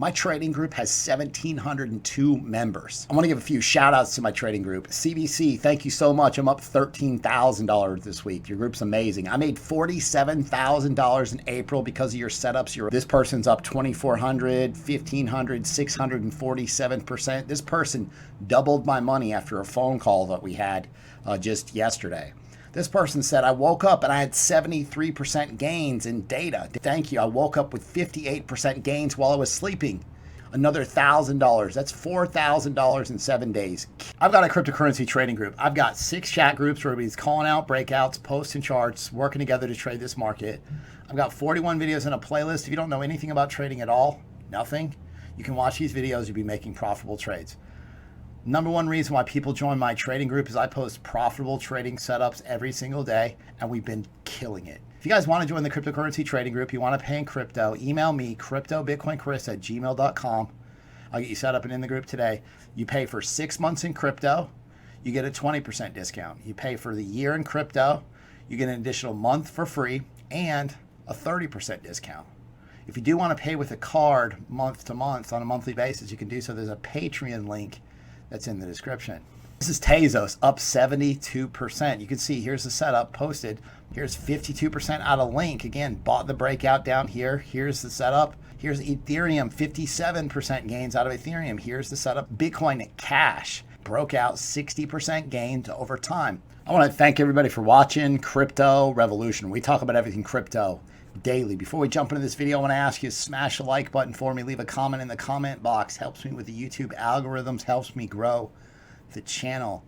My trading group has 1,702 members. I want to give a few shout outs to my trading group. CBC, thank you so much. I'm up $13,000 this week. Your group's amazing. I made $47,000 in April because of your setups. This person's up 2,400, 1,500, 647%. This person doubled my money after a phone call that we had just yesterday. This person said, I woke up and I had 73% gains in data. Thank you. I woke up with 58% gains while I was sleeping. Another $1,000. That's $4,000 in 7 days. I've got a cryptocurrency trading group. I've got 6 chat groups where everybody's calling out breakouts, posting charts, working together to trade this market. I've got 41 videos in a playlist. If you don't know anything about trading at all, nothing, you can watch these videos. You'll be making profitable trades. Number one reason why people join my trading group is I post profitable trading setups every single day, and we've been killing it. If you guys want to join the cryptocurrency trading group, you want to pay in crypto, email me, cryptobitcoinchris@gmail.com. I'll get you set up and in the group today. You pay for 6 months in crypto, you get a 20% discount. You pay for the year in crypto, you get an additional month for free and a 30% discount. If you do want to pay with a card month to month on a monthly basis, you can do so. There's a Patreon link that's in the description. This is Tezos, up 72%. You can see here's the setup posted. Here's 52% out of link. Again, bought the breakout down here. Here's the setup. Here's Ethereum, 57% gains out of Ethereum. Here's the setup. Bitcoin Cash broke out 60% gains over time. I want to thank everybody for watching Crypto Revolution. We talk about everything crypto daily. Before we jump into this video, I want to ask you to smash the like button for me. Leave a comment in the comment box. Helps me with the YouTube algorithms. Helps me grow the channel.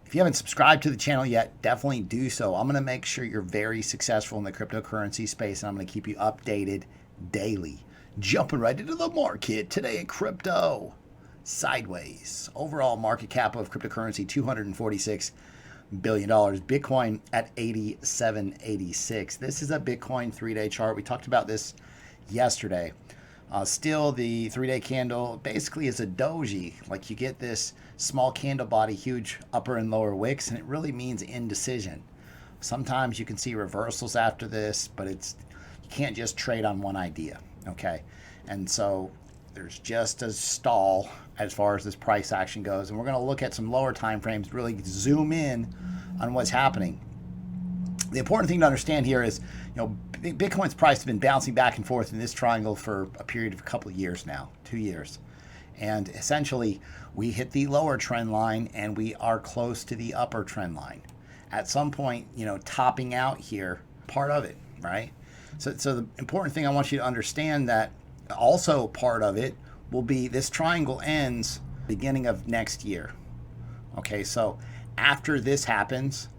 If you haven't subscribed to the channel yet, definitely do so. I'm going to make sure you're very successful in the cryptocurrency space, and I'm going to keep you updated daily. Jumping right into the market today in crypto. Sideways. Overall market cap of cryptocurrency, $246 billion. Bitcoin at 8786. This is a Bitcoin 3-day chart. We talked about this yesterday. Still, the 3-day candle basically is a doji. Like, you get this small candle body, huge upper and lower wicks, and it really means indecision. Sometimes you can see reversals after this, but you can't just trade on one idea. Okay, and so there's just a stall as far as this price action goes, and we're going to look at some lower time frames, really zoom in on what's happening. The important thing to understand here is, Bitcoin's price has been bouncing back and forth in this triangle for a period of a couple of years now, 2 years. And essentially, we hit the lower trend line and we are close to the upper trend line. At some point, topping out here, part of it, right? So the important thing I want you to understand that also part of it will be this triangle ends beginning of next year. Okay, so after this happens,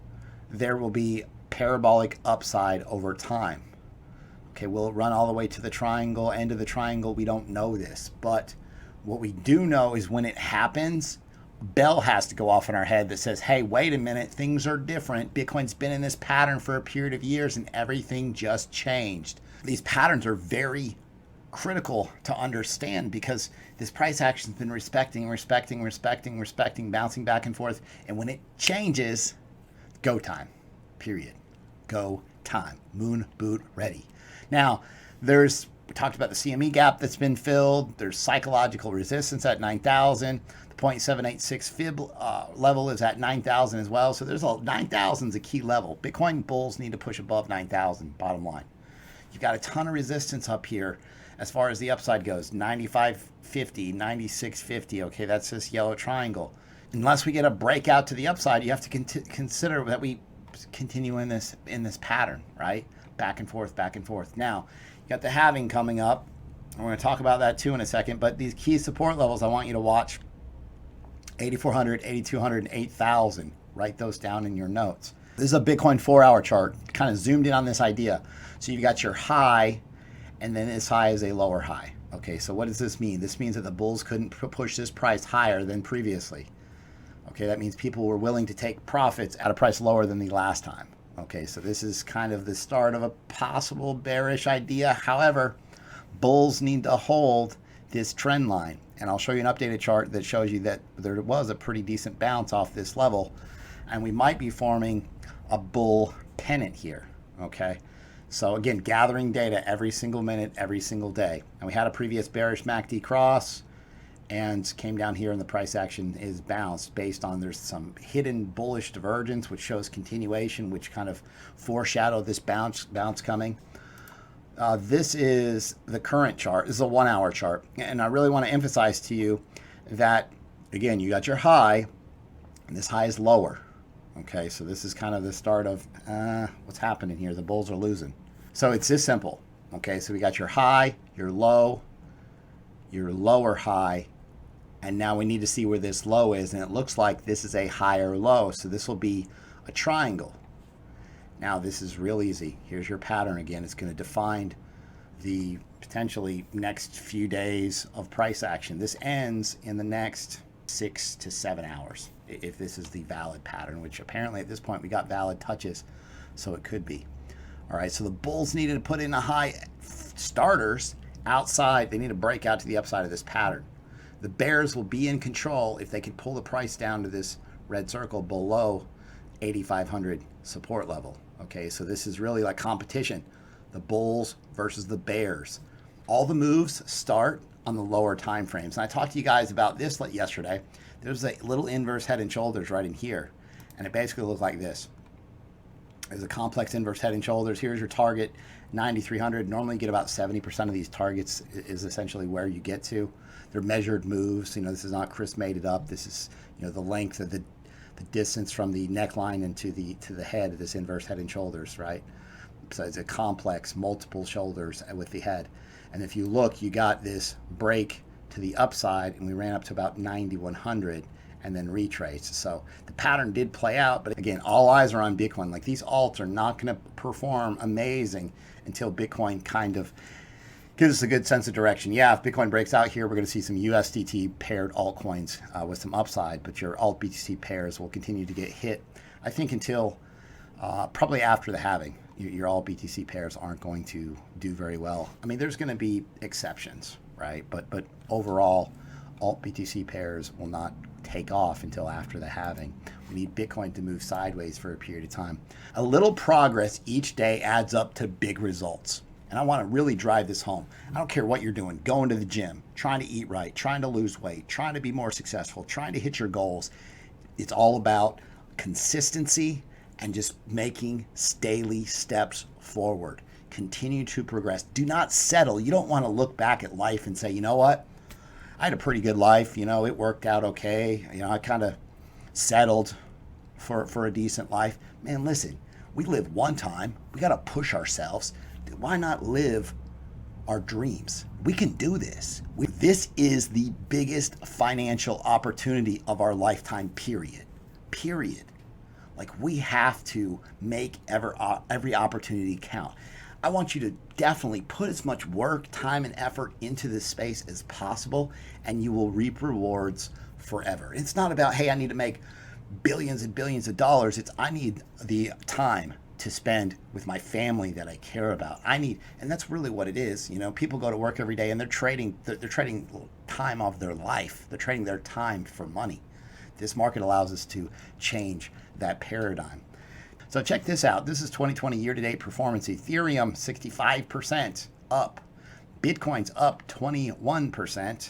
there will be parabolic upside over time. Okay, will it run all the way to the triangle, end of the triangle? We don't know this, but what we do know is when it happens, a bell has to go off in our head that says, hey, wait a minute, things are different. Bitcoin's been in this pattern for a period of years and everything just changed. These patterns are very critical to understand because this price action's been respecting, bouncing back and forth. And when it changes, go time, period. Go time. Moon boot ready. Now, we talked about the CME gap that's been filled. There's psychological resistance at 9,000. The 0.786 fib level is at 9,000 as well. So there's 9,000 is a key level. Bitcoin bulls need to push above 9,000, bottom line. You've got a ton of resistance up here as far as the upside goes. 95.50, 96.50. Okay, that's this yellow triangle. Unless we get a breakout to the upside, you have to consider that we continue in this pattern, right? Back and forth, back and forth. Now, you got the halving coming up. We're going to talk about that too in a second, but these key support levels I want you to watch: 8,400, 8,200, and 8,000. Write those down in your notes. This is a Bitcoin 4-hour chart, kind of zoomed in on this idea. So you've got your high, and then this high is a lower high. Okay, so what does this mean? This means that the bulls couldn't push this price higher than previously. Okay, that means people were willing to take profits at a price lower than the last time. Okay, so this is kind of the start of a possible bearish idea. However, bulls need to hold this trend line. And I'll show you an updated chart that shows you that there was a pretty decent bounce off this level. And we might be forming a bull pennant here. Okay, So again, gathering data every single minute, every single day. And we had a previous bearish MACD cross and came down here, and the price action is bounced based on there's some hidden bullish divergence, which shows continuation, which kind of foreshadowed this bounce coming. This is the current chart. This is a 1 hour chart. And I really want to emphasize to you that, again, you got your high, and this high is lower. Okay, so this is kind of the start of what's happening here. The bulls are losing. So it's this simple. Okay, so we got your high, your low, your lower high, and now we need to see where this low is, and it looks like this is a higher low, so this will be a triangle. Now this is real easy. Here's your pattern again. It's going to define the potentially next few days of price action. This ends in the next 6 to 7 hours, if this is the valid pattern, which apparently at this point we got valid touches, so it could be. All right, so the bulls needed to put in a high starters outside. They need to break out to the upside of this pattern. The bears will be in control if they can pull the price down to this red circle below 8,500 support level. Okay, so this is really like competition, the bulls versus the bears. All the moves start on the lower time frames. And I talked to you guys about this yesterday. There's a little inverse head and shoulders right in here, and it basically looks like this. There's a complex inverse head and shoulders. Here's your target, 9,300. Normally you get about 70% of these targets is essentially where you get to. They're measured moves. This is not Chris made it up. This is, the length of the distance from the neckline and to the head of this inverse head and shoulders, right? So it's a complex, multiple shoulders with the head. And if you look, you got this break to the upside, and we ran up to about 9,100 and then retraced. So the pattern did play out, but again, all eyes are on Bitcoin. Like, these alts are not going to perform amazing until Bitcoin kind of gives us a good sense of direction. Yeah, if Bitcoin breaks out here, we're going to see some USDT paired altcoins with some upside, but your alt BTC pairs will continue to get hit, I think, until probably after the halving. Your alt BTC pairs aren't going to do very well. I mean, there's going to be exceptions, right? But overall, alt BTC pairs will not take off until after the halving. We need Bitcoin to move sideways for a period of time. A little progress each day adds up to big results. And I want to really drive this home. I don't care what you're doing, going to the gym, trying to eat right, trying to lose weight, trying to be more successful, trying to hit your goals. It's all about consistency and just making daily steps forward. Continue to progress. Do not settle. You don't want to look back at life and say, you know what? I had a pretty good life. It worked out okay. I kind of settled for a decent life. Man, listen, we live one time. We got to push ourselves. Why not live our dreams? We can do this. This is the biggest financial opportunity of our lifetime, period. Like, we have to make every opportunity count. I want you to definitely put as much work, time, and effort into this space as possible, and you will reap rewards forever. It's not about, hey, I need to make billions and billions of dollars. It's, I need the time to spend with my family that I care about. And that's really what it is. People go to work every day and they're trading time of their life. They're trading their time for money. This market allows us to change that paradigm. So check this out. This is 2020 year-to-date performance. Ethereum, 65% up. Bitcoin's up 21%.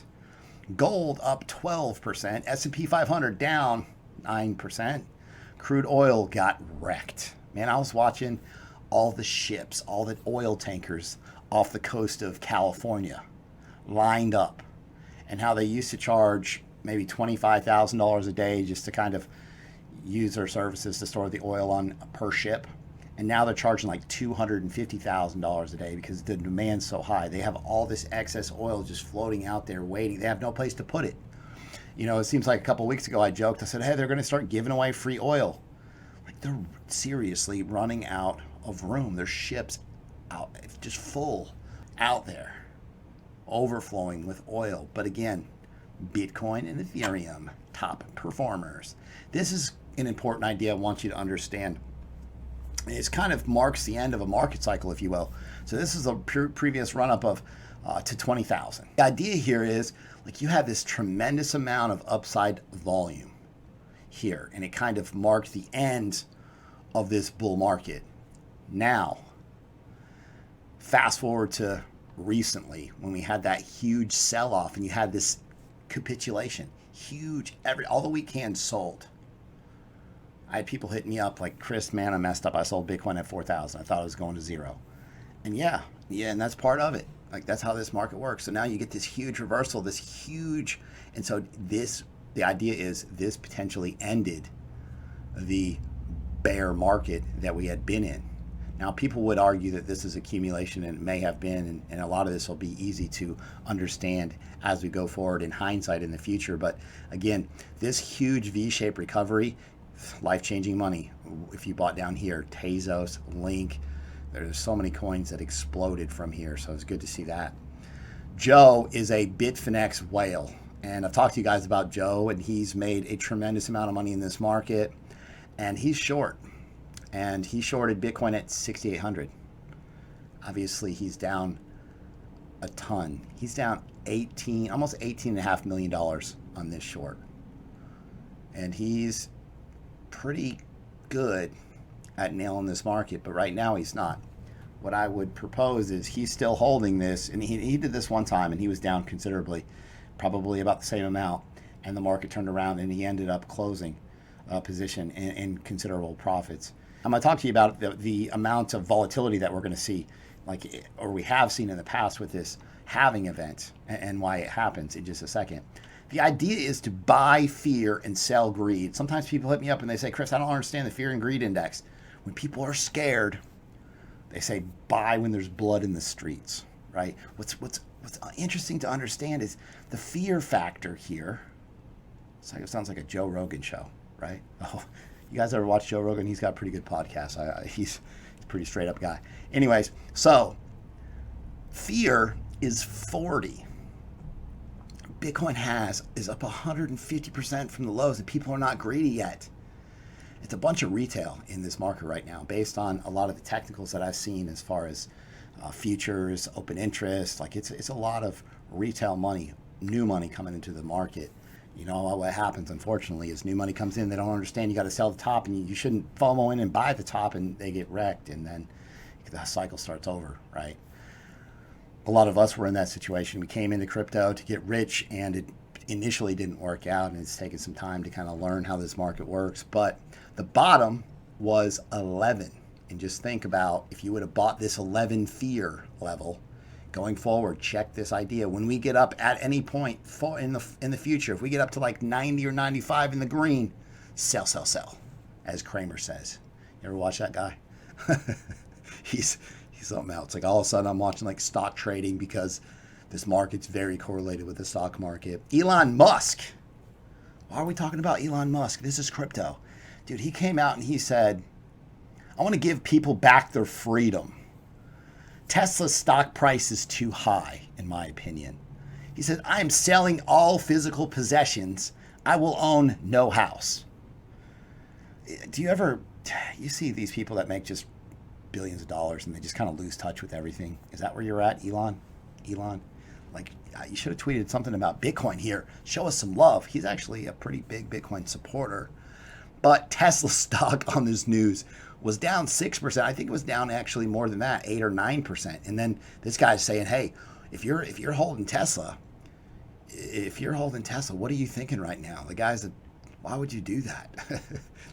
Gold up 12%. S&P 500 down 9%. Crude oil got wrecked. Man, I was watching all the ships, all the oil tankers off the coast of California lined up, and how they used to charge maybe $25,000 a day just to kind of use their services to store the oil on per ship. And now they're charging like $250,000 a day because the demand's so high. They have all this excess oil just floating out there waiting. They have no place to put it. It seems like a couple of weeks ago I joked. I said, hey, they're going to start giving away free oil. Like, they're seriously running out of room. There's ships out, just full out there, overflowing with oil. But again, Bitcoin and Ethereum, top performers. This is an important idea I want you to understand. It kind of marks the end of a market cycle, if you will. So this is a previous run-up of to 20,000. The idea here is, like, you have this tremendous amount of upside volume here, and it kind of marked the end of this bull market. Now, Fast forward to recently when we had that huge sell-off and you had this capitulation, huge, all the weak hands sold. I had people hitting me up like, Chris, man, I messed up. I sold Bitcoin at 4,000. I thought it was going to zero. And yeah, and that's part of it. Like, that's how this market works. So now you get this huge reversal, and so the idea is this potentially ended the bear market that we had been in. Now, people would argue that this is accumulation, and it may have been, and a lot of this will be easy to understand as we go forward in hindsight in the future. But again, this huge V-shaped recovery, life-changing money. If you bought down here, Tezos, Link, there's so many coins that exploded from here, so it's good to see that. Joe is a Bitfinex whale, and I've talked to you guys about Joe, and he's made a tremendous amount of money in this market, and he's short. And he shorted Bitcoin at 6,800. Obviously, he's down a ton. He's down almost $18.5 million on this short. And he's pretty good at nailing this market, but right now he's not. What I would propose is he's still holding this, and he did this one time, and he was down considerably, probably about the same amount, and the market turned around, and he ended up closing a position in considerable profits. I'm going to talk to you about the amount of volatility that we're going to see, or we have seen in the past with this halving event, and why it happens in just a second. The idea is to buy fear and sell greed. Sometimes people hit me up and they say, Chris, I don't understand the fear and greed index. When people are scared, they say buy when there's blood in the streets, right? What's interesting to understand is the fear factor here. It sounds like a Joe Rogan show, right? Oh, you guys ever watch Joe Rogan? He's got a pretty good podcast. He's a pretty straight up guy. Anyways, so fear is 40. Bitcoin is up 150% from the lows, and people are not greedy yet. It's a bunch of retail in this market right now, based on a lot of the technicals that I've seen as far as futures, open interest. It's a lot of retail money, new money coming into the market. You know, what happens, unfortunately, is new money comes in, they don't understand you got to sell the top, and you shouldn't FOMO in and buy the top, and they get wrecked, and then the cycle starts over, right? A lot of us were in that situation. We came into crypto to get rich, and it initially didn't work out, and it's taken some time to kind of learn how this market works. But the bottom was 11, and just think about if you would have bought this 11 fear level going forward. Check this idea. When we get up at any point in the future, if we get up to like 90 or 95 in the green, sell, as Kramer says. You ever watch that guy? He's something else. Like all of a sudden I'm watching like stock trading because this market's very correlated with the stock market. Elon Musk. Why are we talking about Elon Musk? This is crypto. Dude, he came out and he said, I want to give people back their freedom. Tesla's stock price is too high, in my opinion. He said, I am selling all physical possessions. I will own no house. Do you see these people that make just billions of dollars and they just kind of lose touch with everything? Is that where you're at, Elon? Like, you should have tweeted something about Bitcoin here. Show us some love. He's actually a pretty big Bitcoin supporter. But Tesla stock on this news was down 6%. I think it was down actually more than that, 8 or 9%. And then this guy's saying, hey, if you're holding Tesla, what are you thinking right now? The guy's why would you do that?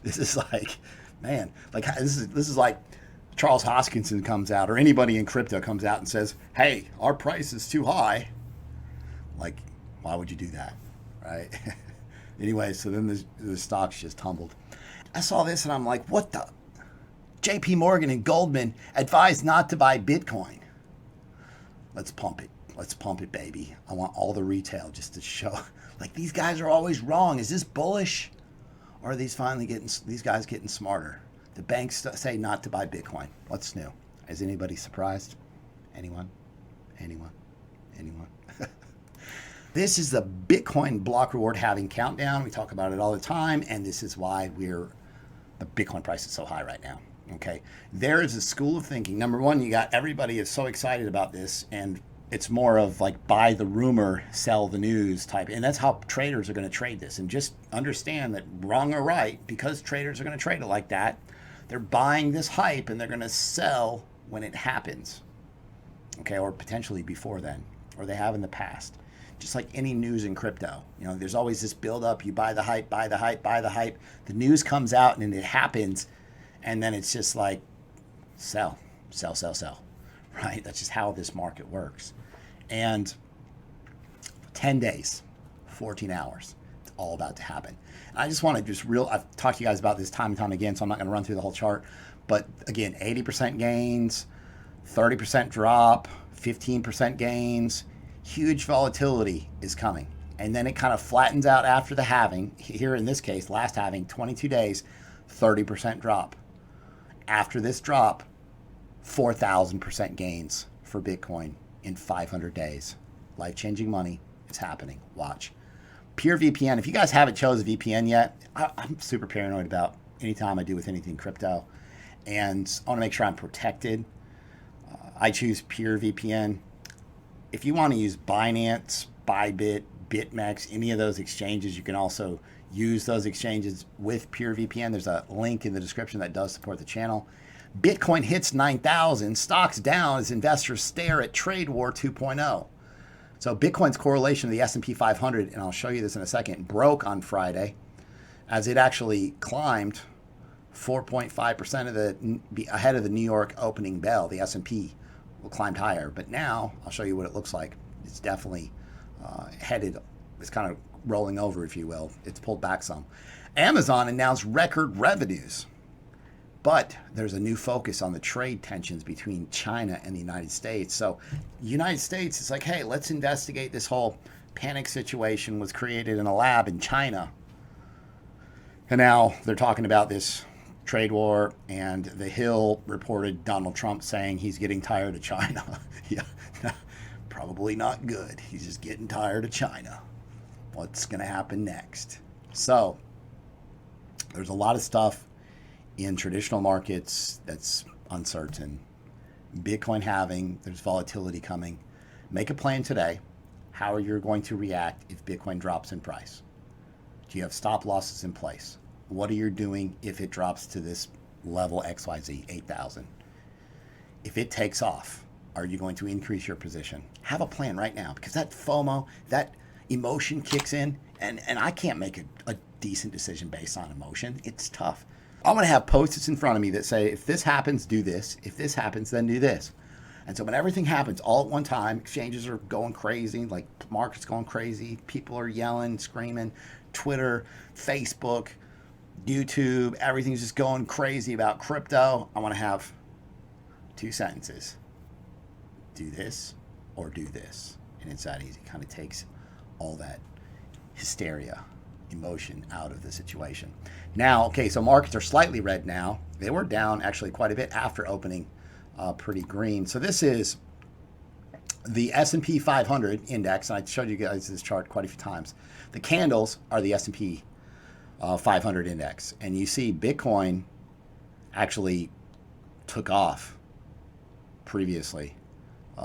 This is like, man, like this is like Charles Hoskinson comes out, or anybody in crypto comes out and says, hey, our price is too high. Like, why would you do that, right? Anyway, so then the stocks just tumbled. I saw this and I'm like, what the? JP Morgan and Goldman advised not to buy Bitcoin. Let's pump it, baby. I want all the retail just to show, like, these guys are always wrong. Is this bullish? Or are these guys getting smarter? The banks say not to buy Bitcoin. What's new? Is anybody surprised? Anyone? This is the Bitcoin block reward halving countdown. We talk about it all the time, and this is why the Bitcoin price is so high right now. Okay, there is a school of thinking. Number one, you got everybody is so excited about this, and it's more of like buy the rumor, sell the news type. And that's how traders are going to trade this. And just understand that, wrong or right, because traders are going to trade it like that, they're buying this hype and they're going to sell when it happens. okay, or potentially before then, or they have in the past. Just like any news in crypto, you know, there's always this build up. You buy the hype, buy the hype, buy the hype. The news comes out and it happens, and then it's just like sell, sell, sell, sell, right? That's just how this market works. And 10 days, 14 hours, it's all about to happen. And I just want to I've talked to you guys about this time and time again, so I'm not going to run through the whole chart. But again, 80% gains, 30% drop, 15% gains, huge volatility is coming. And then it kind of flattens out after the halving. Here in this case, last halving, 22 days, 30% drop. After this drop, 4,000% gains for Bitcoin in 500 days. Life-changing money. It's happening. Watch. PureVPN. If you guys haven't chosen a VPN yet, I'm super paranoid about anytime I do with anything crypto. And I want to make sure I'm protected. I choose PureVPN. If you want to use Binance, Bybit, BitMEX, any of those exchanges, you can also use those exchanges with PureVPN. There's a link in the description that does support the channel. Bitcoin hits 9,000. Stocks down as investors stare at trade war 2.0. So Bitcoin's correlation to the S&P 500, and I'll show you this in a second, broke on Friday as it actually climbed 4.5% ahead of the New York opening bell. The S&P climbed higher, but now I'll show you what it looks like. It's definitely headed, it's kind of rolling over, if you will. It's pulled back some. Amazon announced record revenues, but there's a new focus on the trade tensions between China and the United States. So the United States is like, hey, let's investigate this whole panic situation was created in a lab in China. And now they're talking about this trade war, and The Hill reported Donald Trump saying he's getting tired of China. Yeah, probably not good. He's just getting tired of China. What's going to happen next? So there's a lot of stuff in traditional markets that's uncertain. Bitcoin halving, there's volatility coming. Make a plan today how you're going to react if Bitcoin drops in price. Do you have stop losses in place? What are you doing if it drops to this level XYZ, 8,000? If it takes off, are you going to increase your position? Have a plan right now, because that FOMO, that emotion kicks in, and I can't make a decent decision based on emotion. It's tough. I'm going to have post-its in front of me that say, if this happens, do this. If this happens, then do this. And so when everything happens all at one time, exchanges are going crazy, like markets going crazy, people are yelling, screaming, Twitter, Facebook, YouTube, everything's just going crazy about crypto. I want to have 2 sentences. Do this or do this. And it's that easy. It kind of takes all that hysteria, emotion out of the situation. Now, okay, so markets are slightly red now. They were down actually quite a bit after opening pretty green. So this is the S&P 500 index, and I showed you guys this chart quite a few times. The candles are the S&P 500 index, and you see Bitcoin actually took off previously.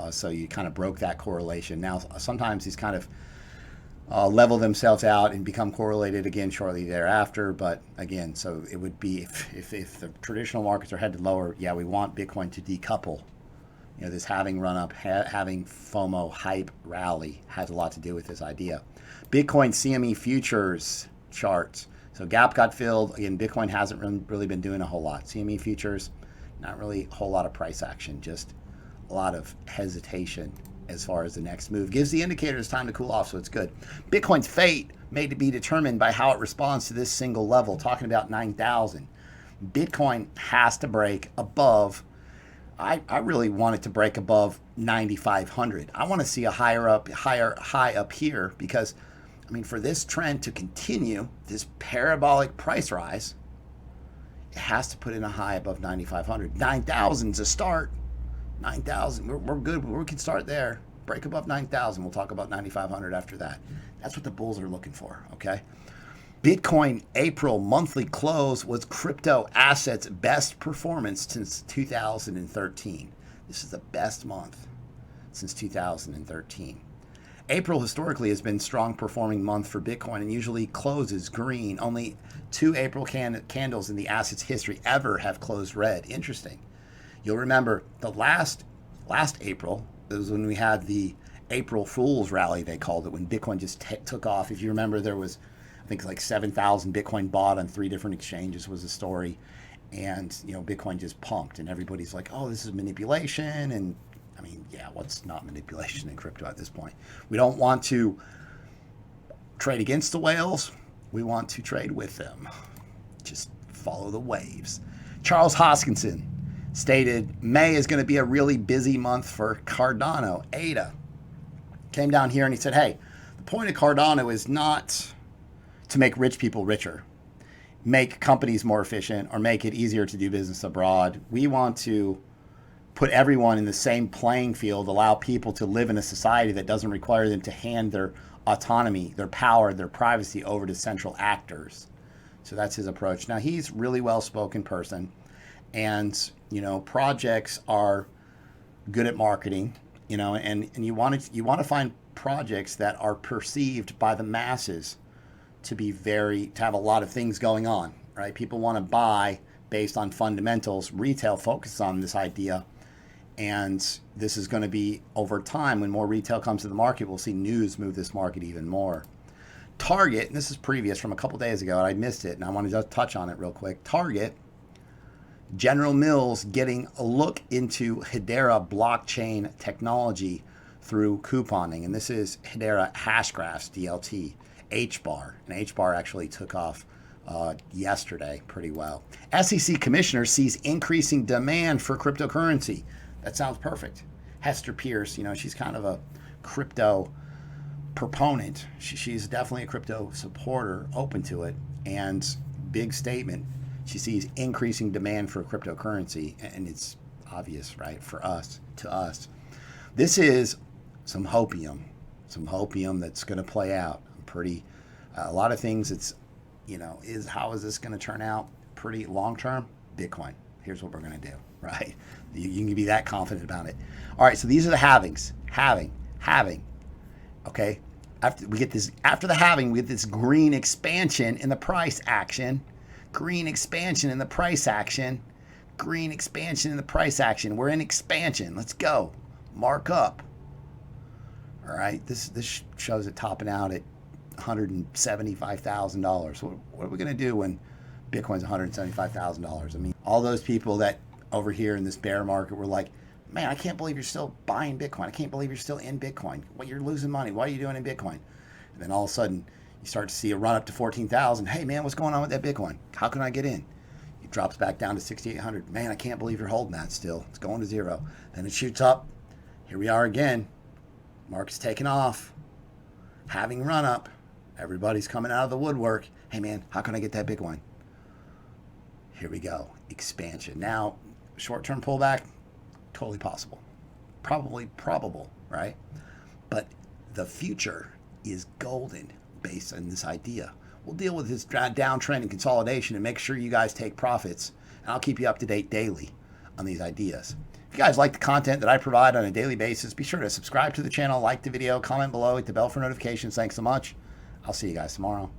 So you kind of broke that correlation. Now, sometimes these kind of level themselves out and become correlated again shortly thereafter. But again, so it would be if the traditional markets are headed lower, yeah, we want Bitcoin to decouple. You know, this having run up, having FOMO hype rally has a lot to do with this idea. Bitcoin CME futures charts. So gap got filled. Again, Bitcoin hasn't really been doing a whole lot. CME futures, not really a whole lot of price action, just a lot of hesitation as far as the next move. Gives the indicators time to cool off, so it's good. Bitcoin's fate may be determined by how it responds to this single level, talking about 9,000. Bitcoin has to break above, I really want it to break above 9,500. I want to see a higher high up here, because I mean, for this trend to continue, this parabolic price rise, it has to put in a high above 9,500. 9,000 is a start. 9,000, we're good. We can start there. Break above 9,000. We'll talk about 9,500 after that. That's what the bulls are looking for, okay? Bitcoin April monthly close was crypto assets' best performance since 2013. This is the best month since 2013. April historically has been strong performing month for Bitcoin and usually closes green. Only 2 April candles in the asset's history ever have closed red. Interesting. You'll remember the last April It was when we had the April Fool's rally, they called it, when Bitcoin just took off. If you remember, there was, I think, like 7,000 Bitcoin bought on 3 different exchanges was the story. And, you know, Bitcoin just pumped, and everybody's like, oh, this is manipulation. And I mean, yeah, what's not manipulation in crypto at this point? We don't want to trade against the whales. We want to trade with them. Just follow the waves. Charles Hoskinson stated May is going to be a really busy month for Cardano. ADA came down here and he said, hey, the point of Cardano is not to make rich people richer, make companies more efficient, or make it easier to do business abroad. We want to put everyone in the same playing field, allow people to live in a society that doesn't require them to hand their autonomy, their power, their privacy over to central actors. So that's his approach. Now, he's really well-spoken person, and, you know, projects are good at marketing, you know, and you want to find projects that are perceived by the masses to be to have a lot of things going on, right? People want to buy based on fundamentals. Retail focuses on this idea, and this is going to be, over time, when more retail comes to the market, we'll see news move this market even more. Target, and this is previous from a couple days ago, and I missed it, and I wanted to touch on it real quick. Target, General Mills getting a look into Hedera blockchain technology through couponing, and this is Hedera Hashgraphs, DLT, HBAR, and HBAR actually took off yesterday pretty well. SEC Commissioner sees increasing demand for cryptocurrency. That sounds perfect. Hester Pierce, you know, she's kind of a crypto proponent. She's definitely a crypto supporter, open to it, and big statement. She sees increasing demand for cryptocurrency, and it's obvious, right, for us, to us. This is some hopium that's going to play out. A lot of things. It's, you know, how is this going to turn out? Pretty long term. Bitcoin. Here's what we're going to do, right? You can be that confident about it. All right, so these are the halvings. Halving. Okay, after the halving, we get this green expansion in the price action. Green expansion in the price action. Green expansion in the price action. We're in expansion. Let's go. Mark up. All right, this shows it topping out at $175,000. What are we going to do when Bitcoin's $175,000? I mean, all those people that over here in this bear market were like, man, I can't believe you're still buying Bitcoin. I can't believe you're still in Bitcoin. Well, you're losing money. What are you doing in Bitcoin? And then all of a sudden, you start to see a run up to 14,000. Hey, man, what's going on with that Bitcoin? How can I get in? It drops back down to 6,800. Man, I can't believe you're holding that still. It's going to zero. Then it shoots up. Here we are again. Market's taking off. Having run up. Everybody's coming out of the woodwork. Hey, man, how can I get that Bitcoin? Here we go. Expansion. Now, short-term pullback, totally possible. Probably probable, right? But the future is golden based on this idea. We'll deal with this downtrend and consolidation and make sure you guys take profits. And I'll keep you up to date daily on these ideas. If you guys like the content that I provide on a daily basis, be sure to subscribe to the channel, like the video, comment below, hit the bell for notifications. Thanks so much. I'll see you guys tomorrow.